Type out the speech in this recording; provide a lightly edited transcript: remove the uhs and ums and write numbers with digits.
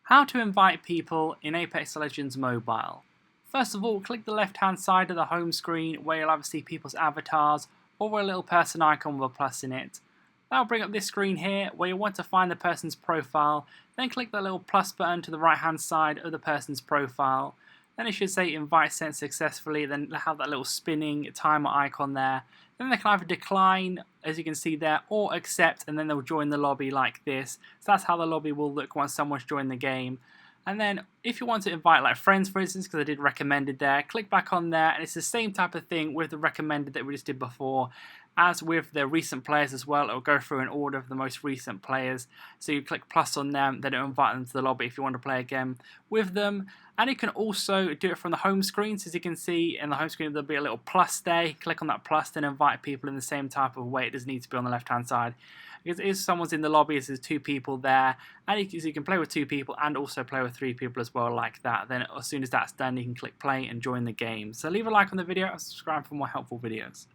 How to invite people in Apex Legends Mobile. First of all, click the left hand side of the home screen where you'll either see people's avatars or a little person icon with a plus in it. That'll bring up this screen here where you'll want to find the person's profile, then click the little plus button to the right hand side of the person's profile. Then it should say invite sent successfully, then have that little spinning timer icon there. Then they can either decline, as you can see there, or accept, and then they'll join the lobby like this. So that's how the lobby will look once someone's joined the game. And then if you want to invite like friends, for instance, because I did recommended there, click back on there, and it's the same type of thing with the recommended that we just did before. As with the recent players as well, it'll go through an order of the most recent players. So you click plus on them, then it'll invite them to the lobby if you want to play again with them. And you can also do it from the home screen. So as you can see in the home screen, there'll be a little plus there. You click on that plus, then invite people in the same type of way. It doesn't need to be on the left-hand side. Because if someone's in the lobby, there's two people there, and you can play with two people and also play with three people as well, like that. Then as soon as that's done, you can click play and join the game. So leave a like on the video and subscribe for more helpful videos.